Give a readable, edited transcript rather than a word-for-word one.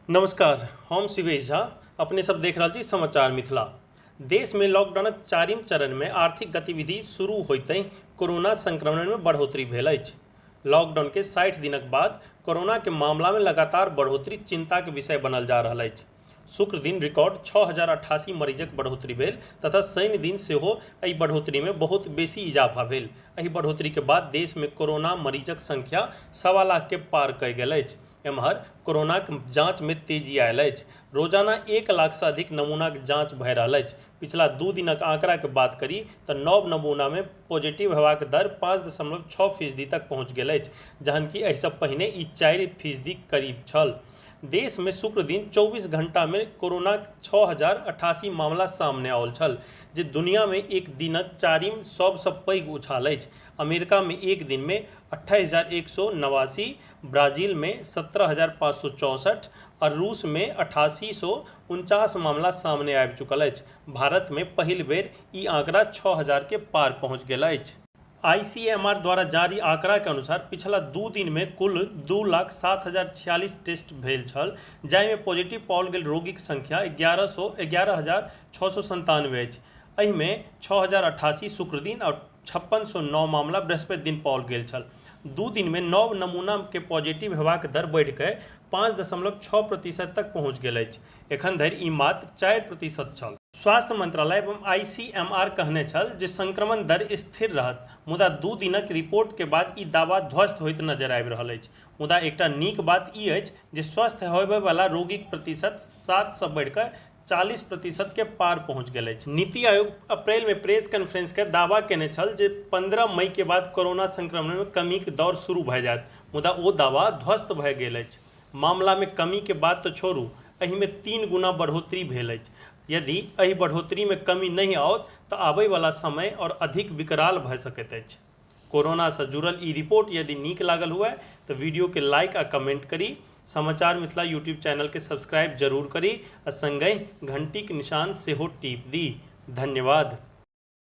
नमस्कार, हम शिवेश झा। अपने सब देख रहल छी समाचार मिथिला। देश में लॉकडाउनक चारिम चरण में आर्थिक गतिविधि शुरू होइतहि कोरोना संक्रमण में बढ़ोतरी भेल अछि। लॉकडाउन के 60 दिनक बाद कोरोना के मामला में लगातार बढ़ोतरी चिंता के विषय बनल जा रहल अछि। शुक्र दिन रिकॉर्ड 6088 मरीजक बढ़ोतरी भेल तथा शनि दिन सेहो एहि बढ़ोतरी में बहुत बेसी इजाफा भेल। एहि बढ़ोतरी के बाद देश में कोरोना मरीजक संख्या 1.25 लाख के पार कऽ गेल अछि। एम्हर कोरोनाक जांच में तेजी आयल अछि। रोजाना 1 लाख से अधिक नमूनाक जांच भऽ रहल अछि। पिछला 2 दिनक आंकड़ा के बात करी तऽ नव नमूना में पॉजिटिव हेबाक दर 5.6% तक पहुंच गेल अछि, जहनकि एहिसँ पहिने ई 4% करीब छल। देश में शुक्र दिन 24 घंटा में कोरोना 6088 मामला सामने आयल छल, जे दुनिया में एक दिनक चारिम सबसँ पैघ उछाल अछि। अमेरिका में एक दिन में 28,189, ब्राजील में 17,564 और रूस में 8849 मामला सामने आबि चुकल अछि। भारत में पहिल बेर ई आंकड़ा 6,000 के पार पहुंच गेल अछि। ICMR द्वारा जारी आंकड़ा के अनुसार पिछला 2 दिन में कुल 2,07,046 टेस्ट भेल छल, जाहिमे पॉजिटिव पाओल गेल रोगीक संख्या 11,697 अछि। एहि में 6,088 शुक्र दिन और 5609 मामला बृहस्पति दिन पाओल गेल छल। 2 दिन में नव नमूना के पॉजिटिव हेबाक दर बढ़ि कऽ 5.6% तक पहुंच गेल अछि। एखन धरि ई मात्र 4% छल। स्वास्थ्य मंत्रालय एवं ICMR कहने छल जे संक्रमण दर स्थिर रहत, मुदा 2 दिनक रिपोर्ट के बाद ई दावा ध्वस्त होइत नजर आबि रहल अछि। मुदा एकटा नीक बात ई अछि जे स्वस्थ होबय वाला रोगीक प्रतिशत 7 सँ बढ़ि कऽ 40% के पार पहुंच गेल अछि। नीति आयोग अप्रैल में प्रेस कॉन्फ्रेंस के दावा केने छल जे 15 मई के बाद कोरोना संक्रमण में कमीक दौर शुरू भऽ जायत, मुदा ओ दावा ध्वस्त भऽ गेल अछि। मामला में कमी के बात तो छोड़ू, एहि में 3 गुना बढ़ोतरी भेल अछि। यदि एहि बढ़ोतरी में कमी नहीं आओत तऽ आबय वाला समय और अधिक विकराल भऽ सकैत अछि। कोरोना से जुड़ल ई रिपोर्ट यदि नीक लागल हुए तो वीडियो के लाइक आ कमेंट करी। समाचार मिथिला यूट्यूब चैनल के सब्सक्राइब जरूर करी आ संगहि घंटी के निशान सेहो टीप दी। धन्यवाद।